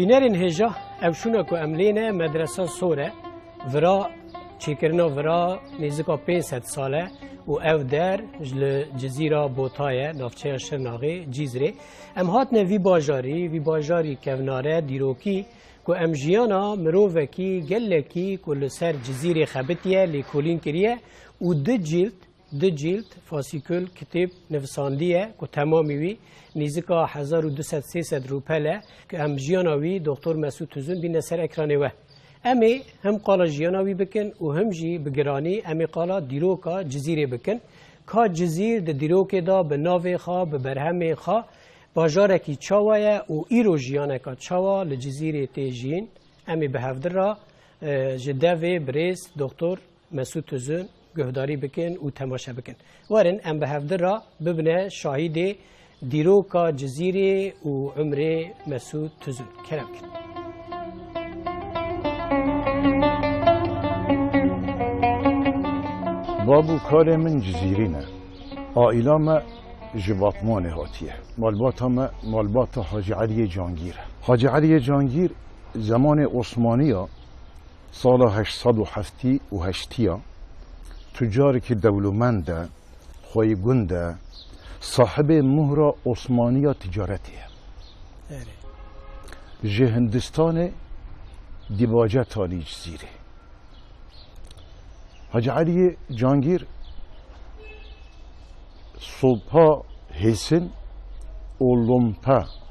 بینرین هجا افشونه که املینه مدرسه سوره ورا چیکرنا ورا نزدیکا 500 ساله و او در جزیره بوتای نافچه شرناغی جیزره ام هاتنه وی باجاری کوناره دیروکی که ام جیانا مرووکی گلکی کل سر جزیره خبتیه لیکولین کریه و دو جلد فاسیکل کتاب نفساندیه که تمامی وی نزدیکا 1200-300 روپله که ام جیاناوی دکتر مسعود تزون بین سر اکرانه و امی هم قالا جیاناوی بکن و هم جی بگرانی امی قالا دیروکا جزیره بکن که جزیر ده دیروک دا به ناوی خواه به برهم خواه باجارکی چاوایه و ایرو جیانکا چاوا لجزیره تیجین امی به هفدر را جدوی بریس دکتر مسعود تزون گهداری بکن و تماشا بکن وارن ام به هفدر را ببنه شاهد دیروکا جزیره و عمر مسعود تزون کرم کن بابو کار من جزیره نه آیلا ما جوابمان هاتیه مالبات حاجی علی جانگیر حاجی علی جانگیر زمان عثمانی سال 878 تجاری که دولمنده خوی گنده صاحب مهر عثمانی تجارتیه جه هندستان دیباجه تالی جزیره حاجی علی جانگیر صبح حسن و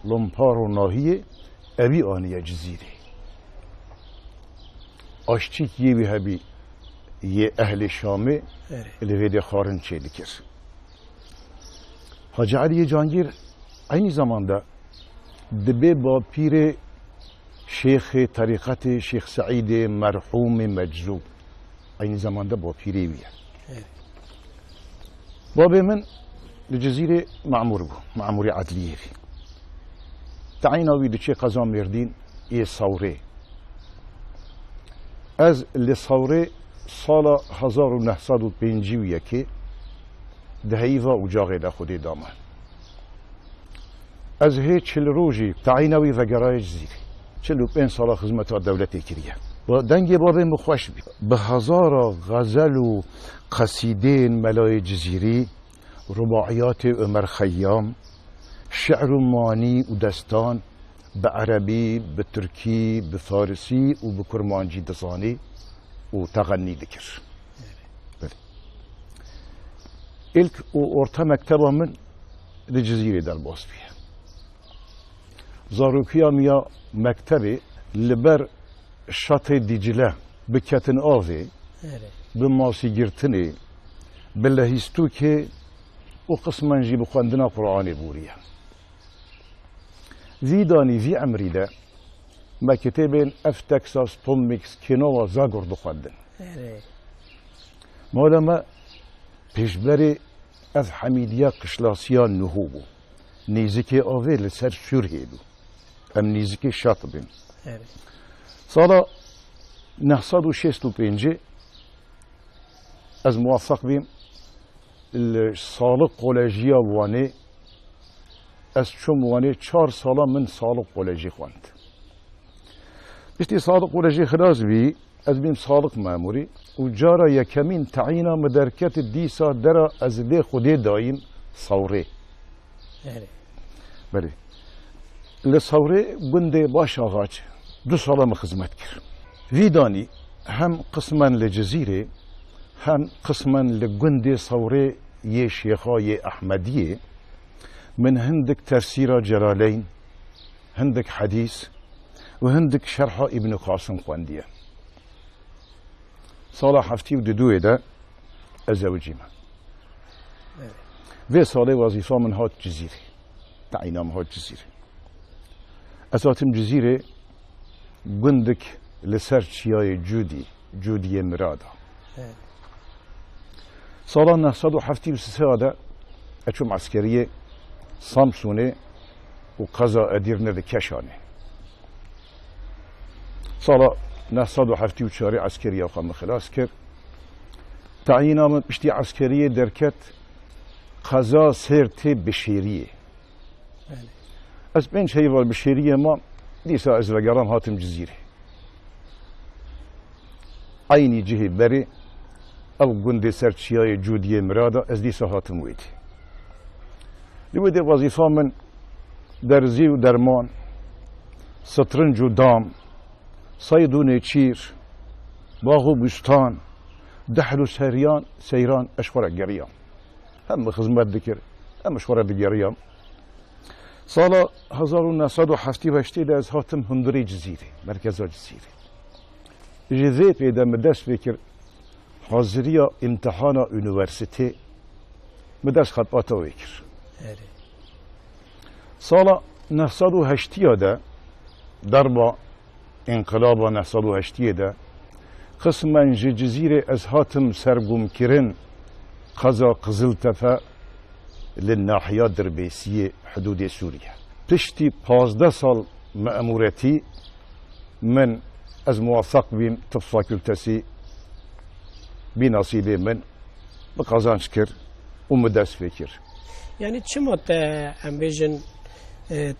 لمپا رو ناهیه ابی آنیه جزیره آشتیک یه هبی یه اهل شامه لوید خارن چه دکر حاجی علی جانگیر aynı zamanda دبی با پیر شیخ طریقت شیخ سعید مرحوم مجذوب aynı zamanda با پیری ویه بابي من لجزيرة معمور بو معموري عدلية في تعينا ويدو چه قضا مردين ايه صوري از اللي صوري سال 1951 دهيفا و جاغي دا خودي دامان از هي چل روجي تعينا وي وگرای جزيرة 45 سال خدمت دولتي كريه و دنگ بابي مخوش بي بهزار غزل و قصيدين ملاي جزيري رباعيات عمر خيام شعر ماني و دستان بعربي بتركي بفارسي و بكرمانجي دزاني و تغني ذكر إلك و أرتا مكتبة من الجزيرة دالباس فيها زاروكيا ميا مكتبة لبر شاطئ دجلة بكتن آوي بماسي جرتني باللهيستوكي وقسما جي بخواندنا قرآن بوريا زيداني في أمريدا ما كتابين اف تكساس توميكس كينوا زاغور دخواندن مادama پیشبری از حمیدیه قشلاسیان نهوبو نیزکی آوه لسر شرهیدو ام نیزکی شاطبین سالا 965 از موفق بیم السالق قولاجيا واني از چوم وانه 4 سالا من سالق قولجی خواند بشتی سالق قولجی خلاص بی از بیم سالق ماموری و جارا یکمین تعیینا مدرکت دیسا درا از لی خودی دایم صوره بله لصوره گنده باش آغاج 2 سالا مخدمت کرد ویدانی هم قسما لجزیره هم قسما لگنده صوره یه شیخای احمدیه من هندك تفسير جلالين هندك حديث وهندك شرح ابن قاسم خواندية صالح هفتي وددوه ده الزوجيمة في صالح وظيفة من هات جزيرة تعينا من هات جزيرة أساتم جزيرة قندك لسر شياي جودي مرادة صالح نحصد هفتي وسسادة أشوم عسكرية سامسونه و قضا ادیرنه ده کشانه سالا 974 عسکری آقام خلاص کرد تعیین آمد بشتی عسکری درکت قضا سرت بشیریه از بین شیوال بشیریه ما دیسا از لگرام هاتم جزیره عینی جهی بری او گنده سرچیای جودی مرادا از دیسا هاتم ویدی لوده وظیفه من درزی و درمان سترنج و دام صید و نیچیر باغ و بستان دحل و سیران اشوار گریام هم خدمت دکر هم اشوار دگریام سال 1978 از هاتم هندری جزیره مرکز جزیره جزیره پیدا مدرس فکر حاضریا امتحان یونیورسیته مدرس خطباتا وکر سال 980 ده دربا انقلاب 980 ده قسما جزیره از هاتم سرگم کرن قضا قزلتفه للناحية دربيسية حدود سوريا تشتي 15 سال مأمورتي من از موفق بيم طب فاكولتسي بنصيبي من بقازانش كر ومدرس فكر يعني چما تا امبيجن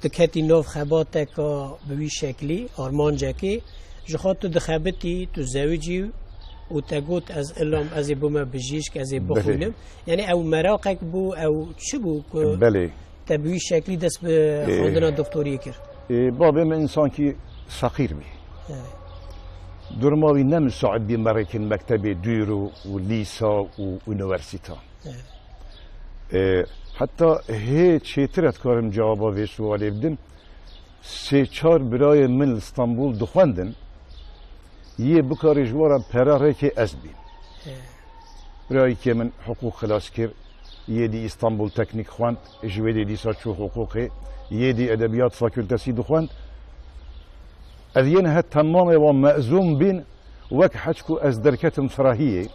تكاتي نوف خباتك بوي شكلي ارمان جاكي جخات دخابتي تزوجي وتقول از علم از بوما بجيش از بخونم يعني او مراقك بو او شبو بله تبوي شكلي دس بخوندنا دكتوري كر بابا من انسان كي صغير بي درماوي نمساعد بمراكن مكتب ديرو وليسا ويونيفرسيتا حتى هي چیترت کارم جوابا و سوالی بدم 3-4 برای من استانبول دخواندن یه بکاری جوارا پراره که از بیم برای که من حقوق خلاص کرد یه دی استانبول تکنیک خواند جوی دی ساچو حقوقی یه دی ادبیات فاکولتسی دخواند از یه نه تمام و معزوم بین وک حجکو از درکتم فراهیه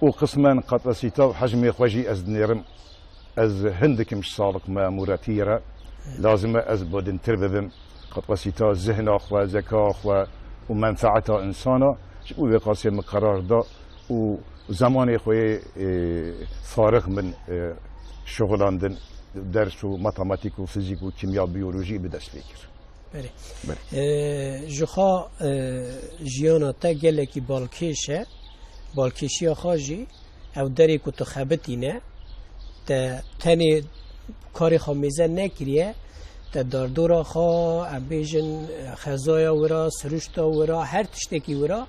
و قسمان قطرسیتا و حجم خوشی از نرم از هندك مش صادق ماموراتي را لازم از بدن ترببم قطرسيتا ذهن اخوا ذكاء اخوا ومنفعتها انسانا شو بقاسم قرار دا وزمان خوي فارغ من شغلاندن درس و ماتماتيك و فيزيك و كيمياء بيولوجي بدس فكر جخا جيانا تا گلکی بالکشه بالکشی خاجی او دری کو تو خبتینه تا تنی کاری خامیزه نکریه تا داردورا خوا ابیجن خزایا ورا سرشتا ورا هر تشتکی ورا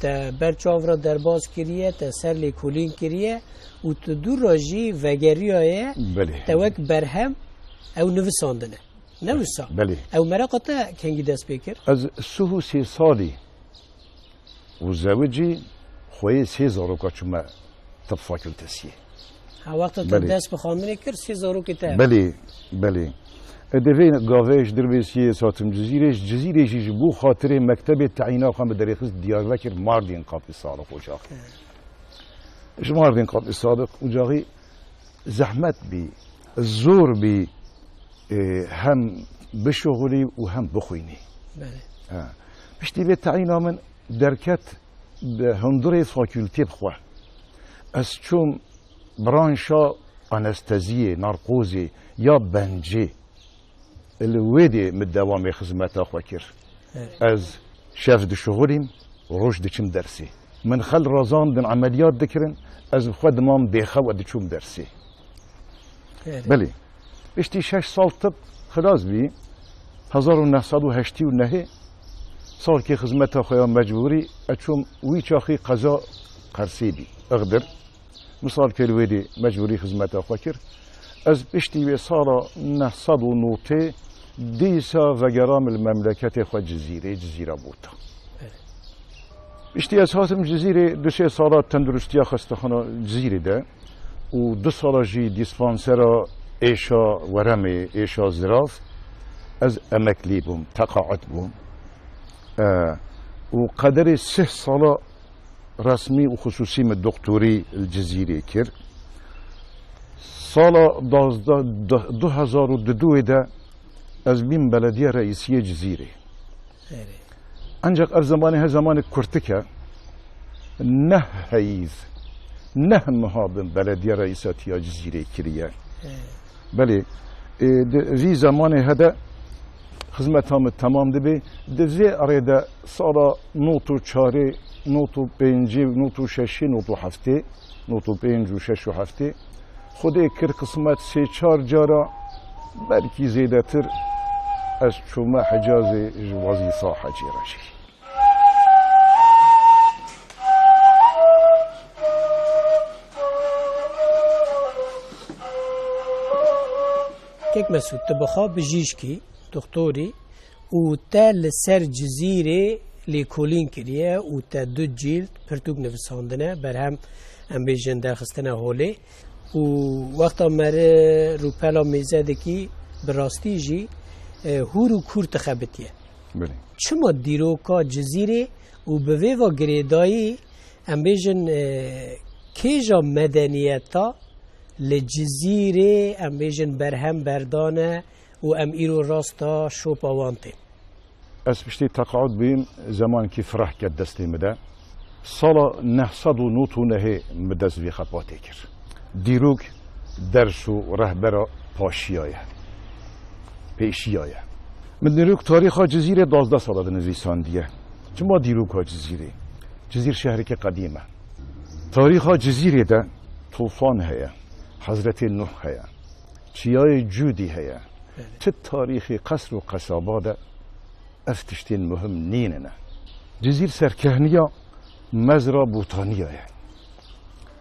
تا برچاو را درباز کریه تا سر لیکولین کریه و تو دور راجی وگریایه تا وک برهم او نویساندنه نویسا او مراقتا کنگی دست بکر از 3 سالی و زوجی خوی 3 زاروکا چوما طب فاکولتسیه وقت تا دست بخواندنی کرد 3 زارو کتاب بله ادوین گاوش دربیسیه ساتم جزیره بو خاطر مکتب تعیینا خان به دریخز دیاربکر ماردین قاپی صادق اجاق ماردین قاپی صادق اجاقی زحمت بی زور بی هم بشغلی و هم بخوینی بشتی به تعیینا من درکت به هندره فاکولتی بخواه از چون برانشا انستزیه نارکوزی یا بنجی الویدی من دوام خدمت خو کر از شاف د شغلیم روش دچم درسی من خل رازان دن عملیات دکرن از خود مام دیخه و دچوم درسی بله اشتی 6 سال طب خلاص بی 1989 سال که خدمت خویا مجبوری اچوم وی چاخی قضا قرسی بی اقدر مثال که الویدی مجبوری خدمت خو کر از اشتی به سال 990 دیسا و گرام المملکت خود جزیره بودا اشتی از هاتم جزیره 2 سالات تندرستی خستخانه جزیره ده و 2 سال جی دیسپانسر ایشا ورم ایشا زراف از امکلی بوم تقاعد بوم و قدر 3 سال رسمی و خصوصی من دکتوری الجزیره کرد سال 2002 ده از بین بلدیه رئیسی جزیره انجا زمان زمان کرتکه نه حیز نه مهابن بلدیه رئیساتی جزیره کریه بله وی زمان هده خدمت هم تمام دبی دوی ارده سالا نوتو چاره نوتو پنجی نوتو ششی نوتو هفته نوتو پنج و 6 و هفته خودی کر قسمت 3-4 جارا بلکی زیده تر از شما حجاز وظیفه حجی راشی کیک مسعود تبخا بجیش کی دکتوری و تا لسر جزیره لیکولین کریه و تا 2 جلد پرتوک نویساندنه برهم ام بیجن درخستنه هوله و وقتا مره روپلا میزه دکی براستی جی هورو کور تخبتیه بله چما دیروکا جزیره و به و گریدایی ام بیجن کیجا مدنیتا لجزیره ام بیجن برهم بردانه و ام ایرو راستا شوپ آوانته از پشتی تقاعد بیم زمان که فرح کد دستی مده سالا 999 مدست وی خطواتی کر دیروک درس و رهبر پاشیایه پیشیایه من دیروک تاریخ جزیره 12 ساله نویسان دیه چما دیروک جزیره شهری که قدیمه تاریخ جزیره ده طوفان هیا حضرت نوح هیا چیای جودی هیا چه تاریخی قصر و قصابه ده افتشتین مهم نینه جزیر سرکهنیا مزرا بوتانیه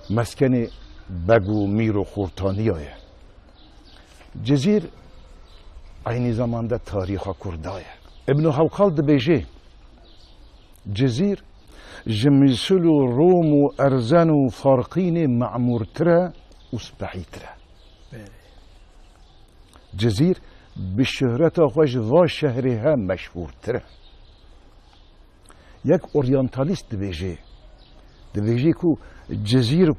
مسکن بگو میر و خورتانیه جزیر aynı zamanda tariha kurdaya. İbn Havkal de beje جزير جميسلو رومو أرزانو فارقين معمور ترى وسبحي ترى جزير بالشهرة خوش ذا شهرها مشهور ترى يك أورينتاليست دبيجي كو جزير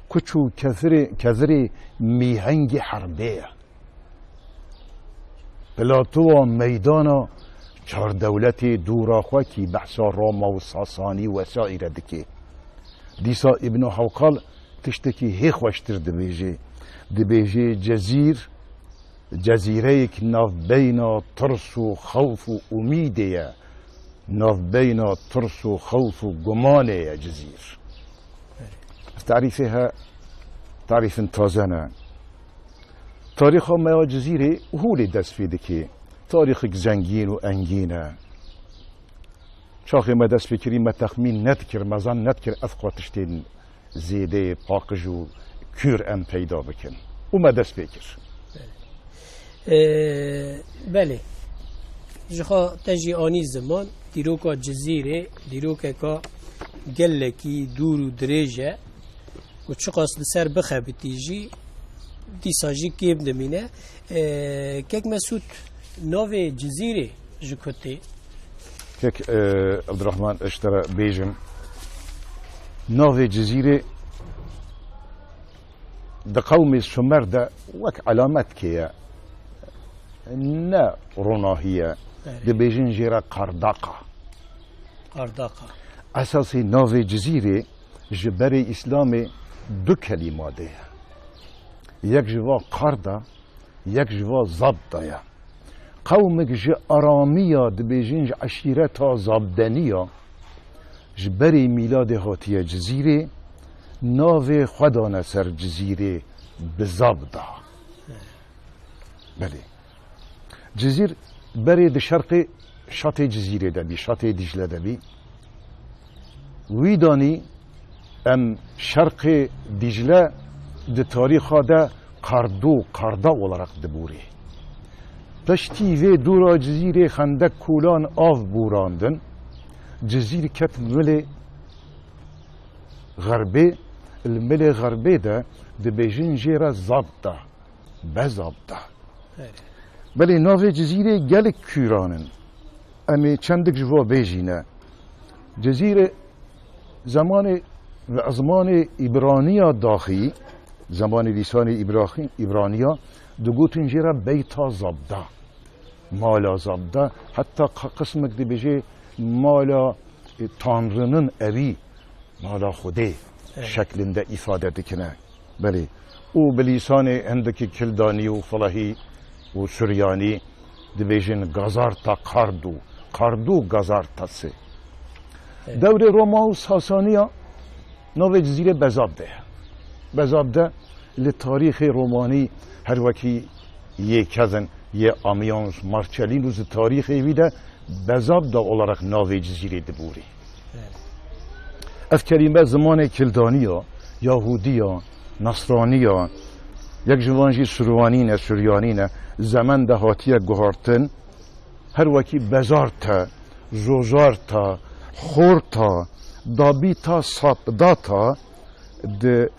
كوچو كثري ميهنج حربية بلاتو ميدانا چهار دولتی دورا خوا کی بحثا روما و ساسانی و سایر دکی دیسا ابن حوقال تشتکی هی خوشتر دبیجه جزیره یک ناف بینا ترس و خوف و امیده ناف بینا ترس و خوف و گمانه جزیر تعریفها تعریف تازنه تاریخ ما جزیره هولی دست فیده که تاریخ زنگین و انگینه شاخی ما دست فکری ما تخمین ندکر مزان ندکر افقاتشتین زیده پاکج و کور ام پیدا بکن و ما دست فکر بله جخوا تجی آنی زمان دیروکا جزیره دیروکا که گلکی دور و دریجه و چه قصد سر بخبتیجی دیساجی کیب دمینه که مسعود نوی جزیره جکوتی كيك عبد الرحمن اشترى بيجم نوفي جزيرة دا قوم الشمر دا وك علامات كيا نا روناهية دا بيجن جيرا قرداقة قرداقة أساسي نوفي جزيرة جبري إسلامي دو کلمه ده یک جوا قرده یک جوا زبده یا قومك جي أرامية دبيجين عشيرتها زبدانية جبري ميلاد هاتية جزيرة ناوي خدانا سر جزيرة بزبدة بله جزير بري دي شرق شاطئ جزيرة دبي شاطئ دجلة دبي ويداني ام شرق دجلة دي تاريخ دا قرده olarak دبوري پشتی و دورا جزیره خندق کولان آف بوراندن جزیره کت مل غربی المل غربی ده دبیجن جیرا زبطه بزبطه بله ناو جزیره گل کورانن امی چندک جوا بیجینه جزیره زمان و ازمان ایبرانیا داخلی زمان لیسان ایبرانیا دگوتن جیرا بیتا زبده مالا زبده حتی قسمک دی بجه مالا تانرının evi مالا خوده şeklinde ifade dikine بله او بلیسان اندکی کلدانی و فلاحی و سریانی دی بجن گازارتا کاردو گازارتası devre Roma و ساسانیا نو جزیره بزابده لتاریخ رومانی her vaki ye kazan ye amiyans marçelinuz tarihi vide bezabda olarak nave cizire diburi. Ev kelime zamanı Kildaniya, Yahudiya, Nasraniya, yek jivanji Suryanine zaman da hatiye guhartin her vaki bezarta, zozarta, khorta, dabita sapdata de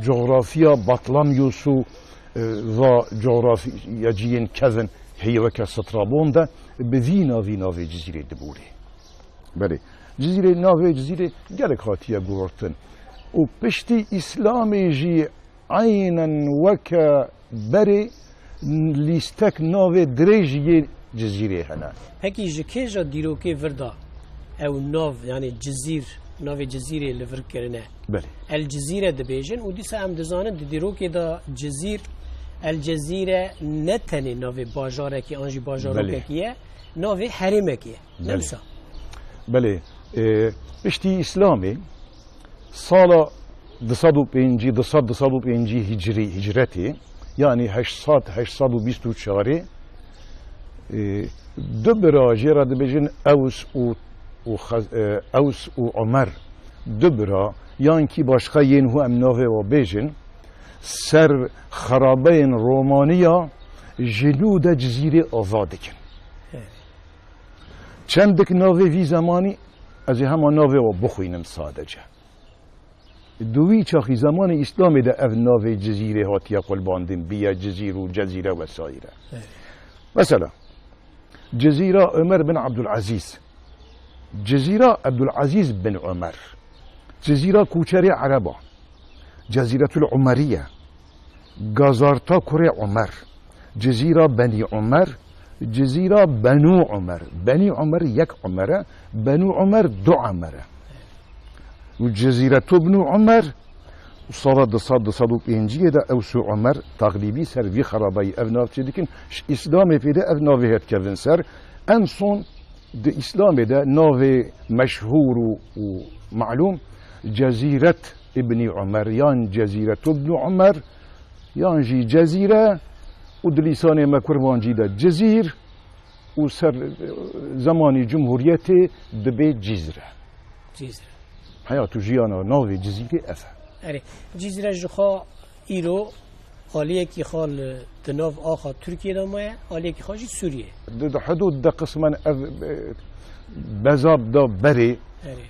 coğrafya Batlamyusu و جغرافیاجیین کذن هیوک سترابون ده به وی ناوی جزیره دبوری بله جزیره ناوی جزیره گلک هاتیه گورتن و پشتی اسلامی جی عینن وک بری لیستک ناوی دریجی جزیره هنه هکی جکیجا دیروکی وردا او ناو یعنی ناوی جزیره لور کرنه بله الجزیره دبیجن و دیسا ام دزانه دیروکی دا الجزیره نتنی ناوی باجاره کی آنجی باجاره کیه ناوی حرمه کیه نمسا بله پشتی اسلامی سال 205 هجرتی yani 824 دو براجی را دبیجن اوس و عمر دو برا یان کی başka yenhu emnave و بیجن سر خرابین رومانیا جنود جزیره آزادکن چندک ناوی وی زمانی از همه ناوی و بخوینم سادجه دوی چاخی زمان اسلامی ده اف ناوی جزیره هاتیه قلباندن بیا جزیره و جزیره و سایره مثلا جزیره عمر بن عبدالعزیز جزیره عبدالعزیز بن عمر جزیره کوچری عربا جزيرة العمرية غازارتا كوري عمر جزيرة بني عمر جزيرة بنو عمر بني عمر يك عمره بنو عمر دو عمره والجزيرة بنو عمر صار صادو بينجيه دا اوسو عمر تغليبي سر خرابي ابناف تشدكن اسلامي في ده ابناف هات كيفن سر انصون د اسلامي ده نوفي مشهور ومعلوم جزيرة ابن عمر يان جزيرة ابن عمر يان جي جزيرة ودليسان ما كربان ده جزير وسر زمان جمهوريته دبي جزيرة حياة جيانا نوفي جزيرة أفا جزيرة جخا إيرو حالية كي خال تناف آخر تركيا دامايا حالية كي خاجي سوريا ده حدود ده قسما بزاب ده بري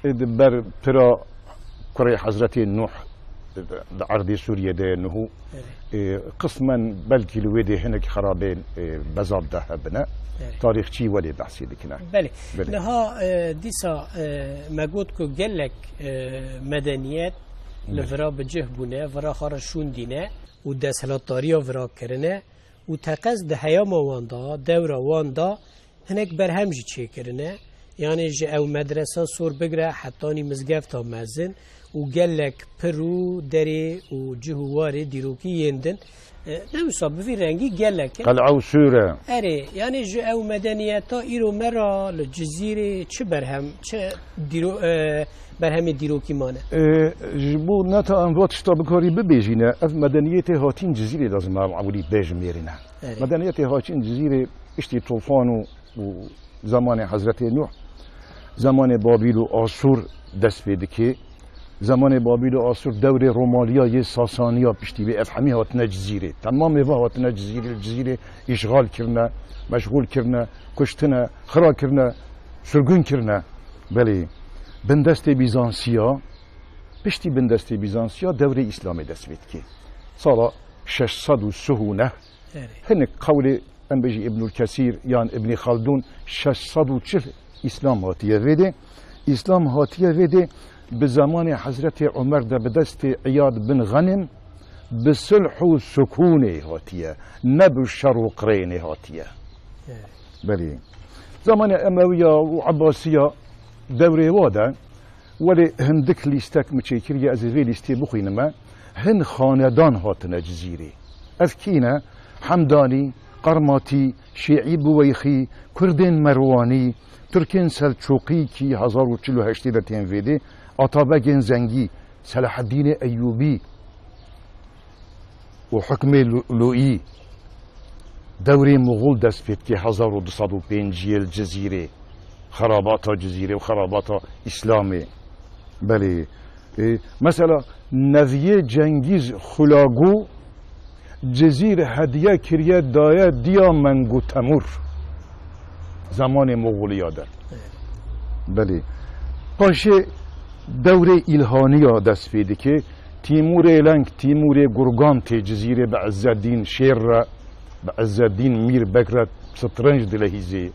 بر ترى كري حضرتي نوح عرض سوريا ده انه قسما بلكي الويدي هناك خرابين بزاب ده هبنا تاريخ شي ولي بحثي لكنا بله لها ديسا ما قلت كو قالك مدنيات لفرا بجه بونه فرا خارشون دينه و دسهلاتاريا فرا کرنه و تقص ده هياما واندا دورا واندا هناك برهمجي چه کرنه يعني جي او مدرسة صور بقرأ حتاني مزقف تا مزن و گلک پرو دری و جهوار دیروکی یندن نمیسا بفی رنگی گلک قلعه و سوره اره یعنی جو او مدنیتا ایرو مرا لجزیره چه برهم چه برهم دیروکی مانه جبو نتا انوات شتابکاری ببیجینه اف مدنیت هاتین جزیره لازم عمولی بیج میرینه مدنیت هاتین جزیره اشتی طوفان و زمان حضرت نوح زمان بابیل و آسور دست پیدا که زمان بابیل و آسور دور رومالیا یه ساسانیا پشتی به افهمی هاتنه جزیره تمام ایوه هاتنه جزیره اشغال کرنه مشغول کرنه کشتنه خرا کرنه سرگون کرنه بله بندست بیزانسیا پشتی بندست بیزانسیا دور اسلام دست بید که سالا 639 هنه قول انبجی ابن الکثیر یان ابن خلدون 640 اسلام هاتیه ویده اسلام هاتیه ویده به زمان حضرت عمر ده به دست عیاد بن غنم به صلح و سکون هاتیه نه به شر و قرین هاتیه بله زمان امویه و عباسیه دوره واده ولی هندک لیستک مچیکریه از وی لیستی بخوینما هن خاندان هاتنه جزیره افکینه حمدانی قرماتی شیعی بویخی کردین مروانی ترکین سلچوقی کی 1048 در تنویده آتابگین زنگی صلاح الدین ایوبی و حکم لوئی دوری مغول دست پید که 1205 الجزیره خرابات جزیره و خرابات اسلامی بله مثلا نویه جنگیز خلاگو جزیره هدیه کریه دایه دیا منگو تمور زمان مغولیا در بله پاشه دوره ایلهانی دست پیده که تیمور لنگ تیمور گرگانت جزیره به عزالدین شیر به عزالدین میر بکرت سترنج دلهیزه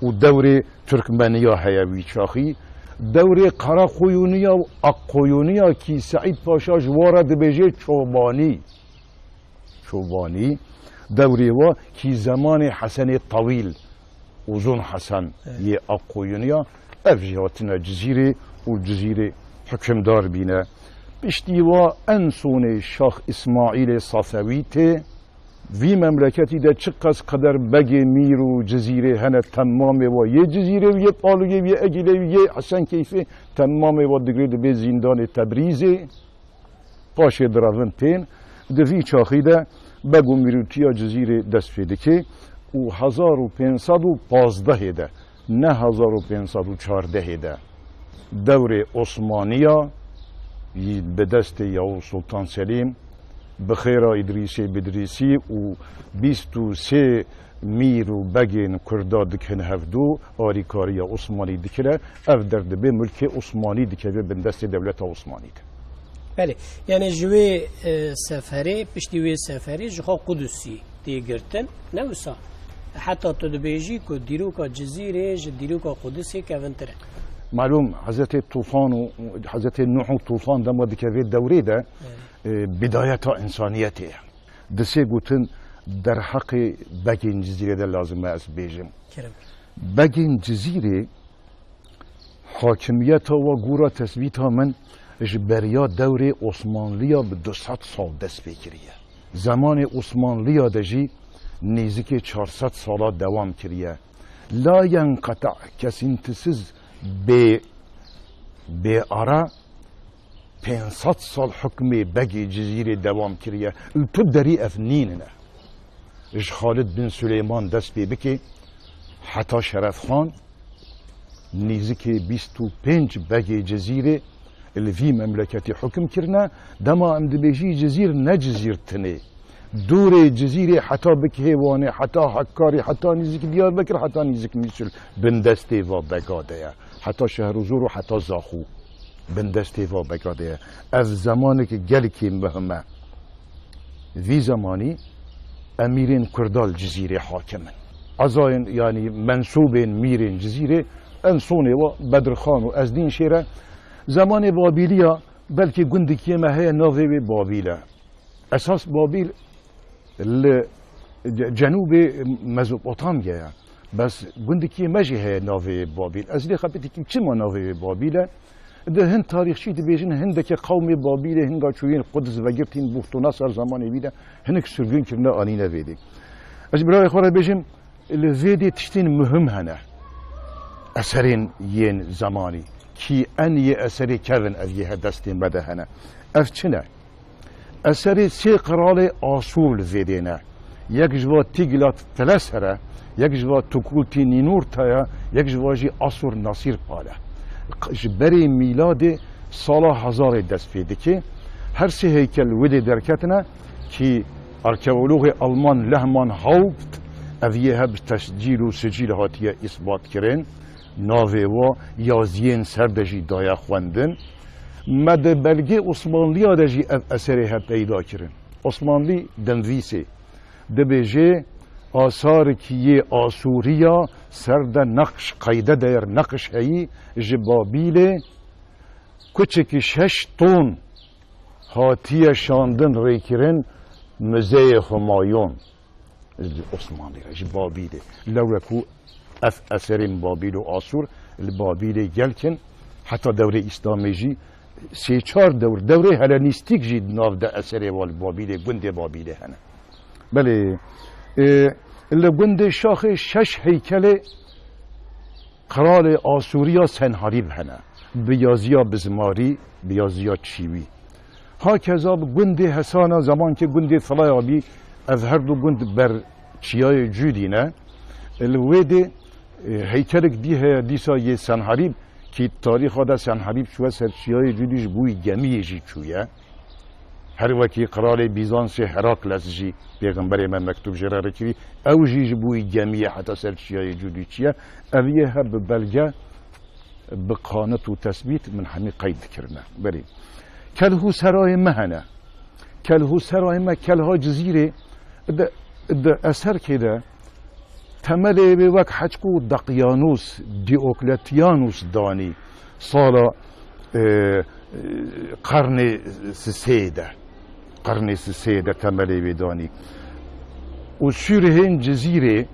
و دوره ترکمنیا حیوی چاخی دوره قراقویونیا و اقویونیا کی سعید پاشا جوارد بجه چوبانی دوره و کی زمان حسن طویل وزون حسن یه اقویونیا افجهاتنا جزیره و جزیره حکمدار بینه پشتی و انسون شاخ اسماعیل صفویته وی مملکتی ده چقدر قدر بگه میر و جزیره هنه تمام و یه جزیره و یه پالویه و یه اگیله و یه حسن کیفه تمام و دگرید به زندان تبریزه پاشه دراون پین دوی چاخیده بگو میروتیا جزیره دست پیده که و 1515 ده نه 1514 ده دور عثمانیا به دست یاو سلطان سلیم بخیرا ادریسی بدریسی و 23 میر و بگین کردا دکن هفدو آریکاری عثمانی دکره اف درد به ملک عثمانی دکره به دست دولت عثمانی ده بله یعنی جوی سفری پشتیوی سفری جخوا قدسی دیگرتن نوسا حتی تو دبیجی که دیروکا جزیره دیروکا قدسی که ونتره معلوم حضرت طوفان و حضرت نوح و طوفان دم دکره دوره ده بداية إنسانيته دسي قوتن در حق بگین جزيرة ده لازم از بيجم بگین جزيرة حاكميتها و گورا تثبيتها من جبريا دور عثمانليا ب 200 سال دست بكريه زمان عثمانليا دجي نزدیک 400 سالا دوام کریه لا ينقطع کسینتسز به آرا 500 سال حکم بگی جزیره دوام کریه تو دری افنینه اش خالد بن سلیمان دست بی بکی حتی شرف خان نزدیک 25 بگی جزیره اللي في مملكتي حكم كرنا دما ام دبيجي جزير نجزير تني دور جزيرة حتى بك هيواني حتى حكاري حتى نزيك ديار بكر حتى نزيك ميشل بندستي و بقادية حتى شهر زور حتى زاخو بندستي و بقادية اف زمانك جلكي مهمة في زماني اميرين كردال جزيرة حاكمن ازاين يعني منسوبين ميرين جزيرة انصوني و بدر خان و ازدين شيره زمان بابیلیا بلکه گندکی ما هي ناوی بابیله اساس بابیل جنوب مزوپوتامیا بس گندکی ماجی هي ناوی بابیل از لی خبتی که چه ما ناوی بابیله ده هند تاریخی دبیجن هندک قوم بابیل هنگا چوین قدس و گرتین بوخت و نصر زمانی بیده هنگ سرگن کرنا آنی نویدی از برای خورا بیجم الویدی تشتین مهم هنه اثرین ین زمانی کی ان یه اثری کردن از یه دستین بده هنه اف چنه اثری سی قرال آسول الویدینه یک جوا تیگلات تلسره یک جوا تکولتی نینور تایا یک جوا جی آسور ناصیر پاله بری میلاد سال 1000 دست پیده که هر سه هیکل وده درکتنه که ارکئولوگ آلمان لهمان هاوپت اویه هب تسجیل و سجیل هاتیه اثبات کرن ناوه و یازین سردجی دایا خواندن مد بلگه عثمانلی دجی اثره هب پیدا کرن عثمانلی دنویسه دبیجه آثار کیه آسوریا سرد نقش قیده دایر نقش هایی جبابیل کوچکی 6 تون هاتیه شاندن ریکرن مزه همایون عثمانی جبابیله لورکو اثرین بابیل و آسور البابیل گلکن حتی دوره اسلامی جی 3-4 دوره هلنیستیک جی ناو ده اثره والبابیل گند بابیله هنه بله لگند شاخ 6 هیکل قرال آسوریا سنهاریب هنه بیازیا بزماری بیازیا چیوی ها کذا گند حسانا زمان که گند فلایابی از هر دو گند بر چیای جودینه الویده هیکلک دیه دیسا یه سنهاریب که تاریخ دا سنهاریب شوه سر چیای جودیش بوی گمیه جی چویه هر وکی قرال بیزانس هراکلس جی پیغمبر من مکتوب جراره کری او جی بوی گمیه حتی سر چیای جودی چیه اویه ها ببلگه بقانت و تثبیت من همین قید کرنه بریم کلهو سرای مهنه کلهو سرای مه کلها جزیره ده اثر که تملی به وک حجکو دقیانوس دیوکلتیانوس دانی سالا قرن سیده تملی به دانی و سورهن جزیره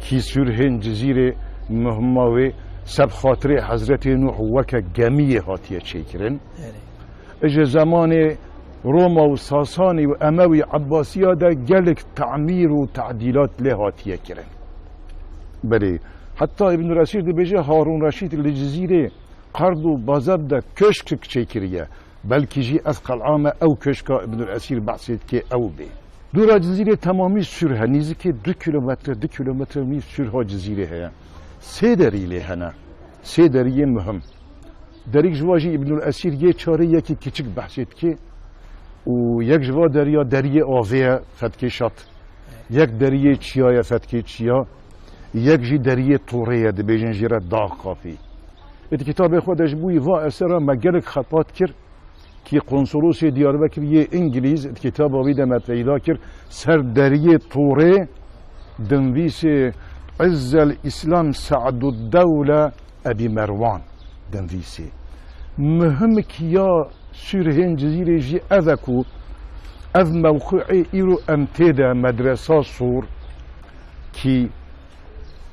کی سورهن جزیره مهماوی سب خاطر حضرت نوح وک گمیه هاتیه چیکرن اجا زمان روما و ساسانی و اموی عباسی ها در گلک تعمیر و تعدیلات له هاتیه کرن بله حتی ابن رشید بجه هارون رشید لجزیره قرد و بازب ده کشک چیکریه بلکه جی از قلعه او کشکا ابن الاسیر بحثید که او بی دورا جزیره تمامی سرها نیزی که 2 کیلومتر می سرها جزیره هیا 3 دریله هنه 3 دریه مهم دریک جواجی ابن الاسیر یه چاره یکی کچک بحثید که و یک جوا دریا دریه آوه فتکی شط یک دریه چیای فتکی چیا یک جی دریه طوره ده بیجن جیره داغ کافی ات کتاب خودش بوی و اثر مگرک خطات کرد که قنصلوس دیاربکر یه انگلیز ات کتاب آوی ده پیدا کرد سر دریه طوره دنویس عز الاسلام سعد الدوله ابی مروان دنویسی مهم کیا سورهن جزیره جی اذکو اذ موقعی ایرو امتیده مدرسه صور کی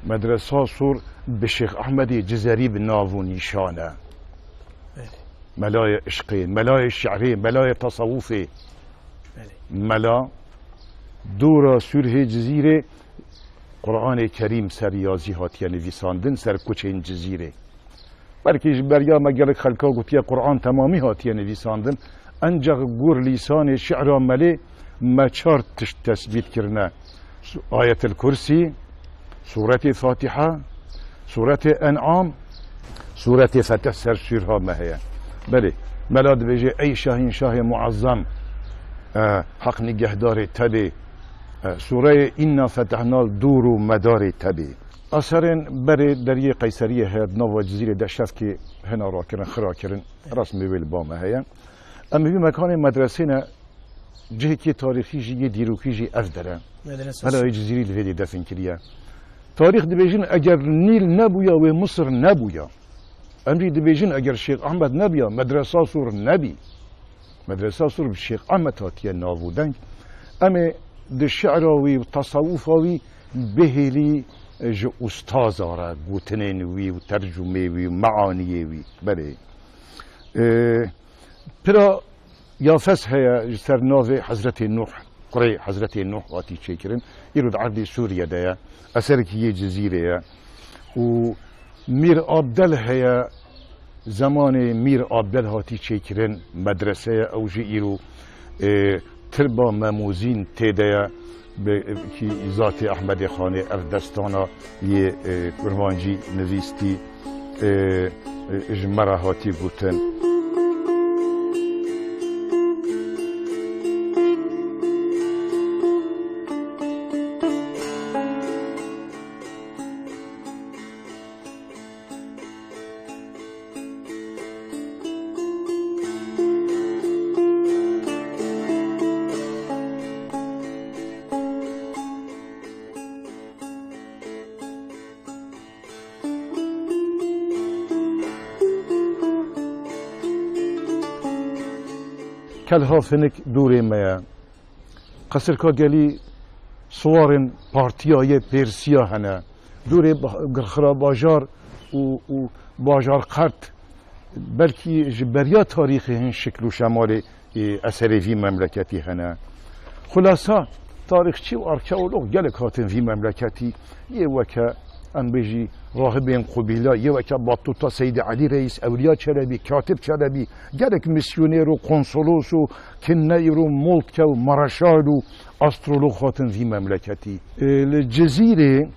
مدرسه صور به شیخ احمد جزری بناو نیشانه ملای عشقی ملای شعری ملای تصوفی ملا دورا سوره جزیره قرآن کریم سر یازی هاتیه نویساندن سر کوچین جزیره بلکه بریا مگل خلقا گوتیه قرآن تمامی هاتیه نویساندن انجا گور لیسان شعر ملی مچار تثبیت کرنه آیت الکرسی سورة فاتحة سورة انعام سورة فتح سر سورها ما هي بله ملاد بيجي اي شاهين شاه معظم حق نگهدار تبي سوره إنا فتحنا دور و مدار تبي اثرن بره دریه قیصریه هد نو جزیره دشت که هنا را کرن خرا کرن رسم ویل با ما هيا اما في مكان مدرسه نه جهه کی تاریخی جی دیروکی جی اف داره هلا جزیره الفيدي دفن کلیه تاریخ دبیجن اگر نیل نبویا و مصر نبویا امری دبیجن اگر شیخ احمد نبیا مدرسه سور نبی مدرسه سور شیخ احمد هاتیه نابودن اما د شعراوی و تصوفاوی بهلی جو استاد آره گوتنین وی و ترجمه وی و معانیه وی بله برا يافس هي سر نوفي حضرت نوح قري حضرت نوح واتي تشيكرن يرد عرض سوريا دايا أسرك هي جزيرة ومير عبدال هي زمان مير عبدال هاتي تشيكرن مدرسة أو جيرو تربا مموزين تيدايا كي ذاتي أحمد خاني أردستانا يه كروانجي نويستي جمرة هاتي بوتن كلها فنك دوري ما قصر كاجلي صور بارتياي بيرسيا هنا دوري غرخرا باجار و باجار قرط بلكي جبريا تاريخي هن شكل و شمال اثر في مملكتي هنا خلاصه تاريخچی و ارکئولوگ گلک هاتن في مملكتي يوكا ان بيجي راهبين قبيله يوكا بطوطه سيد علي رئيس اولياء چلبي كاتب چلبي گلک ميسيونير و قنصلوس و كنير و ملك و مرشال و استرولوگ هاتن في مملكتي الجزيره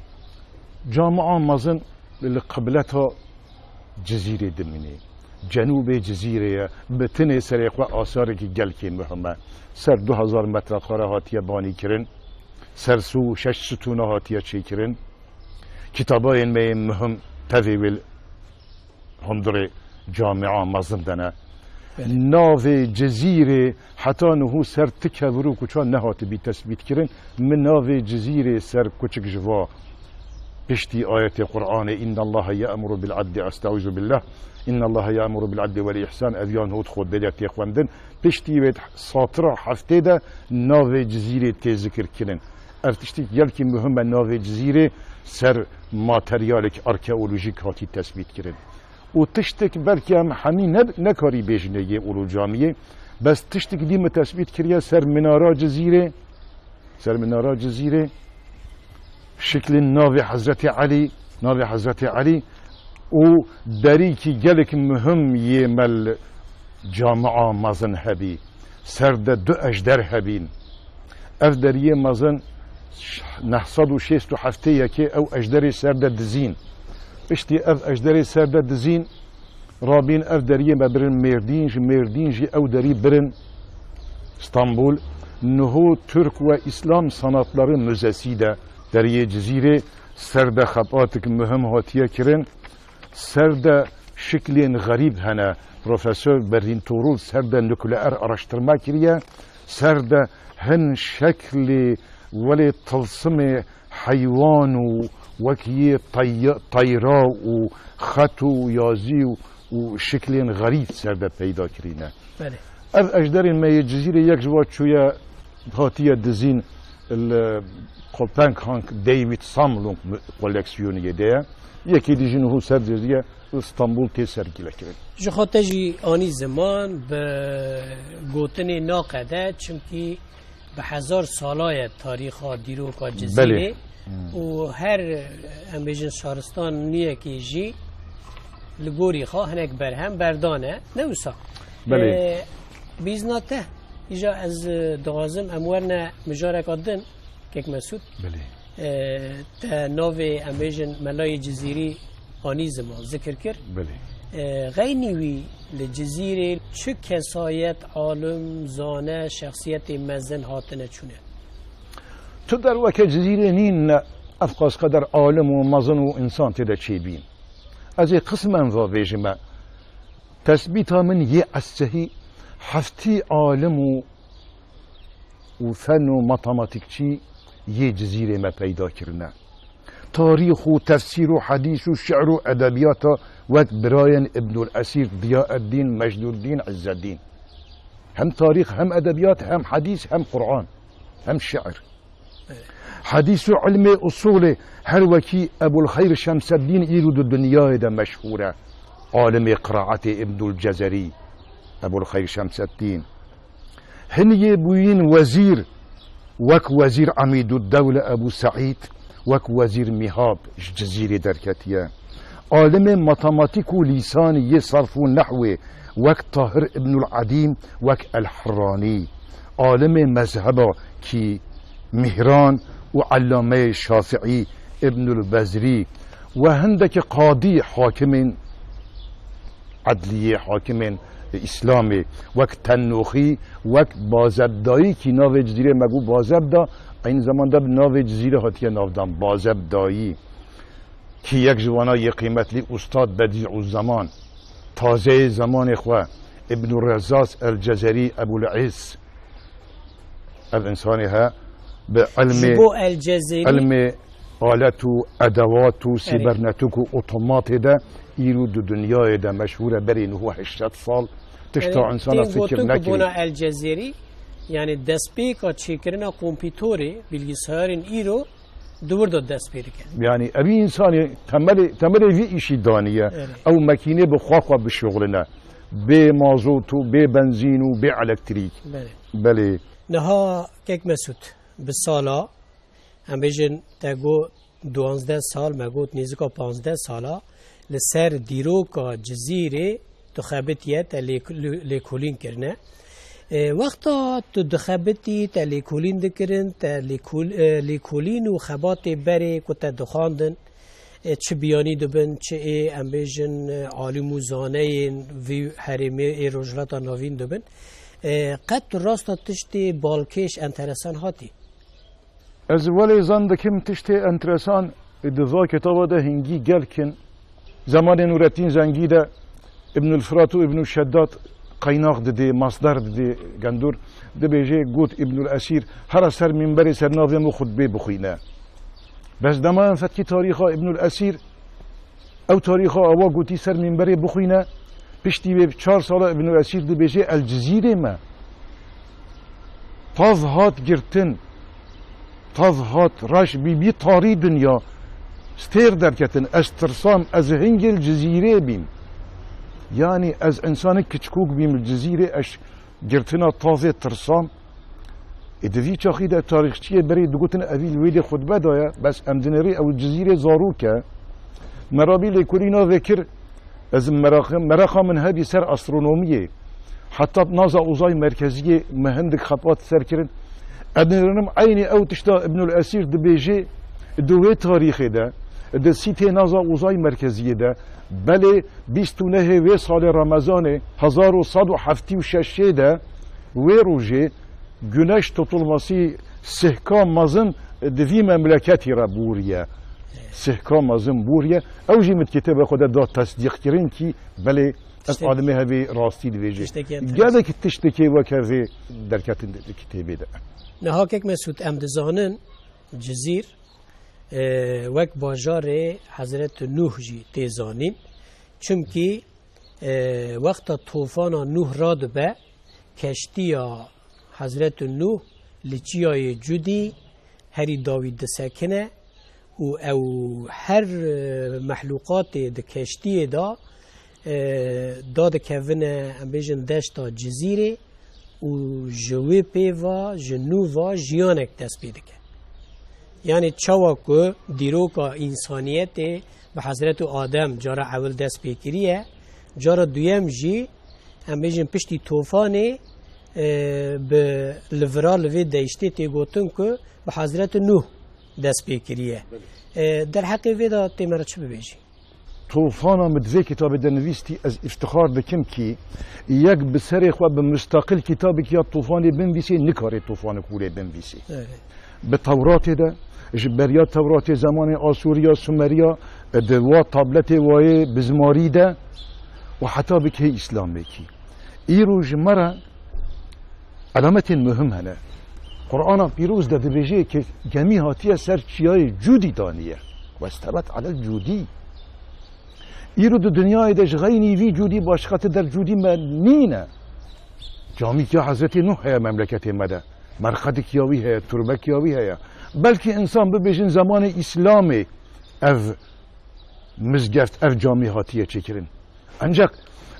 جامعه مازن اللي قبلتها جزيره دمني جنوب جزيره بتنه سرقه آثار کی گلکی مهمه سر 2000 متر قاره هاتیه بانی کرن سر سو 6 ستونه هاتیه چی کرن کتابای مهم تفیل هندر جامعه مزندنه ناو جزیره حتی نهو سر تکبرو کچا نهات بی تثبیت کرن من ناو جزیره سر کچک جوا بشتي آية القرآن إن الله يأمر بالعدل أستعوذ بالله إن الله يأمر بالعدل والإحسان أبيان هود خود بدأت يخواندن بشتي بيت ساطرة حفته ده ناوي جزيرة تذكر كرن ارتشتي يلكي مهمة ناوي جزيرة سر ماتريالك أركيولوجيك هاتي تثبيت كرن وتشتك بلكي هم حمي نكاري بيجنية أولو جامية بس تشتك دي متثبيت كريا سر منارة جزيرة شكل ناوي حضرت علي و دريكي جلك مهم يمل جامعة مازن هبي سرد دو أجدر هبين أفدرية مازن نحصد شيستو حفتية كي أو أجدري سرد دزين اشتي أف أجدري سرد دزين رابين أفدرية مبرن ميردينج أو دري برن اسطنبول نهو ترك وإسلام sanatları müzesi de deriye cizire serde xabatık mühim hatiye kirin serde şeklin garip hene Profesör Berlin Tuğrul serde nükleer araştırma kiriye serde hen şekli veli tılsımı hayvanu وكي طيرا وخطو يازي وشكلين غريب سرده پیدا کرینه بله اف اجدرین ما الجزيره یک جوات شويه هاتيه دزين الكوبانك هانك ديفيد ساملونج كولكسيونيه ده یکی دیجین هو سر جزیره اسطنبول تی سرگیله کرد جخاتجی آنی زمان به گوتن ناقده چونکی به 1000 سالای تاریخ دیرو کا جزیره و هر امبیجن شهرستان نیه که جی لگوری خواه هنک برهم بردانه نوسا بله بیزناته ایجا از دوازم امورنا مجارک آدن که مسعود بله تا نوی امبیجن ملای جزیری آنی زمان ذکر کرد بله غینیوی لجزیره چه کسایت عالم زانه شخصیت مزن هاتنه چونه تو در وقت جزیره نین افقاس قدر عالم و مزن و انسان تده چی بین از قسم انوا بیجمه تثبیت من یه اسهی هفتی عالم و فن و ماتماتیکچی یه جزیره ما پیدا کرنه تاریخ و تفسیر و حدیث و شعر و ادبیات وقت براین ابن الاسیر ضیاء الدین مجد الدین عز الدین هم تاریخ هم ادبیات هم حدیث هم قرآن هم شعر حديث علم أصول هر وكي أبو الخير شمس الدين إيرود الدنيا ده مشهورة عالم قراءة ابن الجزري ابو الخير شمس الدين هني بوين وزير وك وزير عميد الدولة ابو سعيد وك وزير مهاب جزيرة دركتيا عالم ماتماتيك ولساني صرف ونحو وك طاهر ابن العديم وك الحراني عالم مذهبه كي مهران وعلامه الشافعي ابن البزري وهندك قاضي حاكم عدلية حاكم اسلامي وك تنوخي وك بازبدایی کی ناو جزیره مگو بازبدا این زمان ده ناو جزیره هاتیه ناودن بازبدایی کی یک جوانای قیمت لی استاد بدیع الزمان تازه زمان خواه ابن الرزاز الجزري ابو العز الانسانی ها به علم آلت و ادوات و سیبرنتیک و اتومات ده ایرو دو دنیای ده مشهوره بری نهو 80 سال تشتا انسان فکر نکری بنا الجزیری یعنی دستپیکا چیکرنا کامپیوتری bilgisayarın ایرو دور داد دست پیدا کرد یعنی ابی انسانی تمل وی ایشی دانیه او مکینه بخواقا بشغلنا به مازوت و به بنزین و به الکتریک بله نها یک مسعود به سالا هم بیشن تگو 12 سال مگوت نیزکا 15 سالا لسر دیروکا جزیره تو خبتیت لیکولین کرنه وقتا تو دخبتی تا لیکولین دکرن تا لیکولین و خبات بره که تا دخاندن چه بیانی دبن چه ام بیجن عالم و زانه وی حرمه روجلاتا نوین دبن قد راستا تشتی بالکش انترسان هاتی از ولی زندکم تشتی انترسان ادزا کتابا ده هنگی گل کن زمان نورالدین زنگی ده ابن الفرات و ابن الشداد قيناق ددي مصدر ددي قندور دبيجي قوت ابن الأسير هر سر منبري سر ناظم خطبه بخينا بس دما فتكي تاريخ ابن الأسير او تاريخ اوا قوتي سر منبري بخينا بشتي به 4 سال ابن الأسير دبيجي الجزيرة ما تظهات جرتن تظهات راش بي طاري دنيا ستير دركتن استرسام از هنگ الجزيرة بيم يعني از انسان كتشكوك بيم الجزيرة اش جرتنا تازه ترسام ادوی چاخی در تاریخچیه برای دوگوتن اویل ویدی خطبه دایا بس امدنری او الجزيرة زاروكا مرابي لكولينا ذكر از مراخا من هذه سر استرونومية حتى نازا اوزاي مركزية مهندك خطوات سر كرن ادنرنم عيني او تشتا ابن الأسير دبيجي دوه تاريخي ده ده سيتي نازا اوزاي مركزية ده بله 29 سال رمضان 1176 ده و روزه güneş tutulması sehkamazın devi memleketi ra buriye sehkamazın buriye evji mitkitebe khoda da tasdiq kirin ki bale az ademe hevi rasti diveje gade ki tişteki vakavi derkatin kitabe de nahakek mesut emdizanın cezir vek bajare Hazret Nuh ji tezanin çünkü vakta tufana Nuh rad be keştiya Hazret Nuh لچیای جودی هری داوید سکنه و او هر مخلوقات دکشتی دا داد کهونه امبیجن دشتا جزیره و جوی پیوا جنووا جیانک تسبیح که یعنی چوا که دیروکا انسانیت به حضرت آدم جارا اول دست پیکریه جارا دویم جی امبیجن پشتی توفانه به لورال وی دیشتی تی گوتن که به حضرت نوح دست پیکریه در حق وی دا تیمره چه ببیجی؟ طوفانا مدوی کتاب دنویستی از افتخار بکم کی یک بسر خواه به مستقل کتابی که طوفانی بنویسی نکاره طوفان کوره بنویسی به تورات ده جبریا تورات زمان آسوریا سومریا دوا تابلت وای بزماری ده و حتی بکه اسلام بکی ایرو جمره علامت مهم هنه قرآن پیروز ده بيجي که جميع هاتیه سر چیای جودی دانیه و استبت على الجودی ایرو دو دنیای ده غینی وی جودی باشقت در جودی منینه جامی که حضرت نوح هیا مملکت مده مرقد کیاوی هیا تربه کیاوی هیا بلکه انسان ببیجن زمان اسلام او مزگفت او جامی هاتیه چکرین انجاق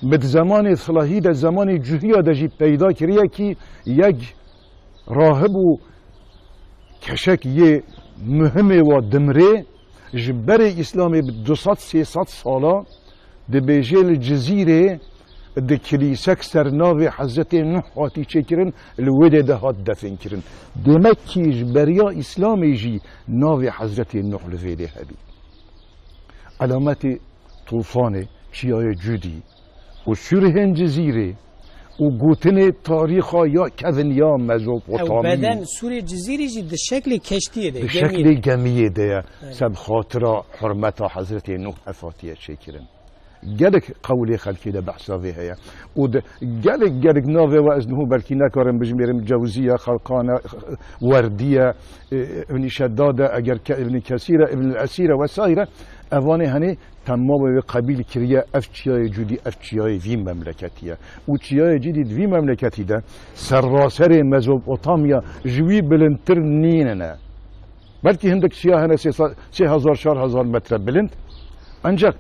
بد زمان صلاحی ده زمان جوهی ده جی پیدا کریه که یک راهب و کشک یه مهمه و دمره جبر اسلامی به 200-300 ساله ده بیجل جزیره ده کلیسک سرناو حضرت نوح هاتی چه کرن الوده ده هات دفن کرن دمکی جبریا اسلامی جی ناو حضرت نوح لویده هبی علامت طوفان چیای جودی و سرهن جزیره و گوتن تاریخا یا کذن یا مزوپوتامی او بدن سوری جزیره جی ده شکل کشتیه ده به شکل گمیه ده سب خاطر حرمت حضرت نوح افاتیه چه کرن گلک قولی خلکی ده بحثا وی هیا و گلک ناوه و از نهو بلکی نکارم بجمیرم جوزیه خلقانه وردیه ابن شداده اگر ابن کثیره ابن الاسیره و سایره اوانه هنه تمام و قبیل کریه اف چیای جودی اف چیای وی مملکتیه و چیای جدید وی مملکتی ده سراسر مزوپوتامیا جوی بلندتر نینه بلکه هندک چیا هنه 3000-4000 متر بلند ancak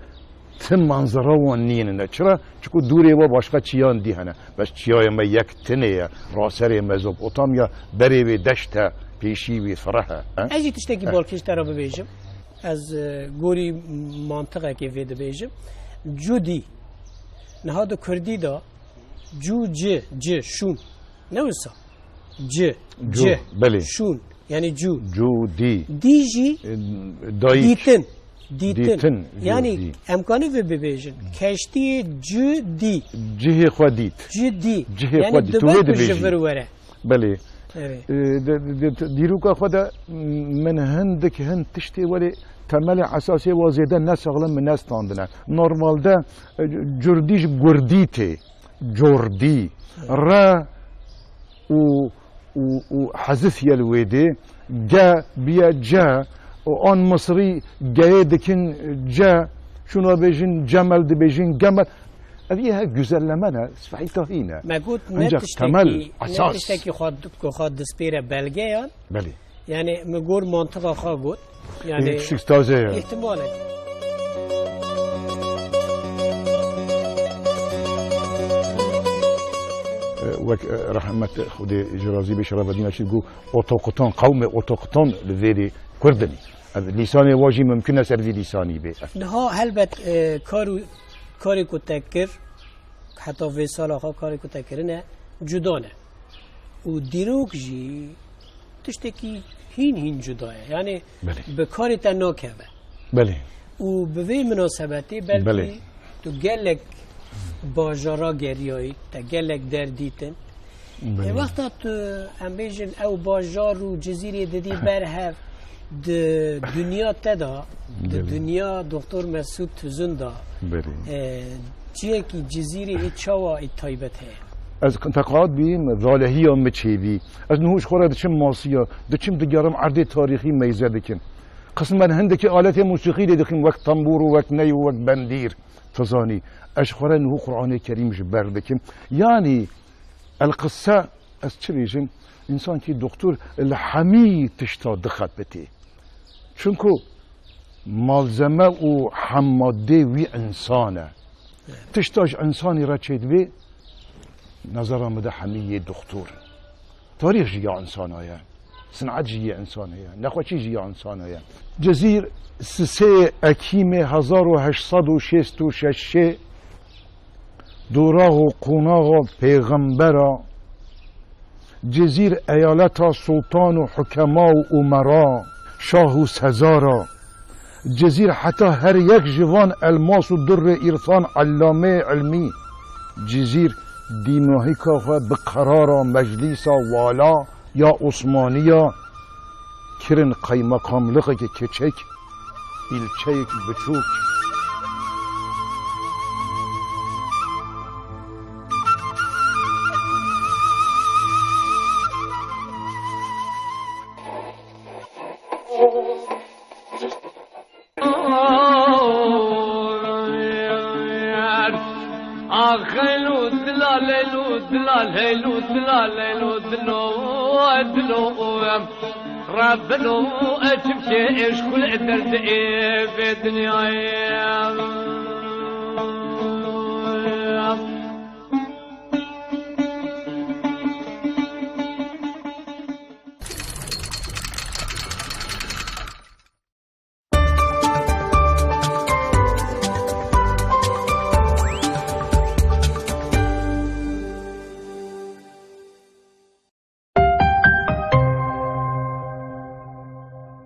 tüm manzara و نینه چرا؟ چکو دوری و başka چیان دی هنه بس چیای ما یک تنه راسر مزوپوتامیا بری و دشت پیشی و فرحه اجی تشتکی بالکش ترا ببیجم از گوری منطقه که ویده بیجم جودی نهاد کردی دا جو ج شون نوسا ج بله شون یعنی جو دی دیجی دیتن یعنی امکانه و ببیجن کشتی جو دی جه خودیت یعنی دوباره کجور وره بله دیروکا خدا من هندك هند تشتي ولی temel اساسی وازیده نساغلم من نستاندنه نورمالده جردیش گردیته جردی را و حذف یلویده جا بیا جا و آن مصری جای دکن جا شنو بیجین جمل دی بیجین جمل اویه güzellemene sfahitahine. Megut ancak temel asas. Netişteki xod despire belge yan. Beli. Yani megur mantığa xagut. Yani küçük taze ya. İhtimalen. وك رحمة خدي جرازي بشرف الدين شيقو أوتوقتون قوم أوتوقتون لذيري كردني لساني واجي ممكن سرفي لساني به. نها هلبت کاری کو تکر حتی وی سال آخر کاری کو تکرنه جدانه و دیروک جی تشتکی هین جداه یعنی به کاری تا ناکبه بله و به وی مناسبتی بلکه تو گلک باجارا گریایی تا گلک دردیتن وقتا تو هم بیجن او باجار و جزیره دیدی برهف دنیا تدا دنیا دکتر مسعود تزندا چیه که جزیره ای چاوا ای تایبت هست از تقاعد بیم ظالهی هم چیوی از نهوش خوره دچم ماسیا دچم دگرم عرض تاریخی میزه دکن قسما هندکی آلت موسیقی دکن وقت تنبور و وقت نی و وقت بندیر تزانی اش خوره نهو قرآن کریم جبر دکن یعنی القصه از چه بیشن انسان که دکتر الحمی تشتا دخت بتی چونکو مالزمه و حماده وی انسانه تشتاش انسانی را چید وی نظر آمده حمیه دکتر تاریخ جیا انسان هایا صنعت جیا انسان هایا نخوچی جیا انسان هایا جزیر 3 اکیم 1866 دوراه و قوناغ و پیغمبرا جزیر ایالت سلطان و حکما و امرا شاه و سزارا جزیر حتی هر یک جوان الماس و در ایرفان علامه علمی جزیر دیماهی که بقرار مجلس والا یا عثمانیا کرن قیمقاملقه که کچک ایلچه بچوک ربنا أتمشي إيش كل درد إيه في الدنيا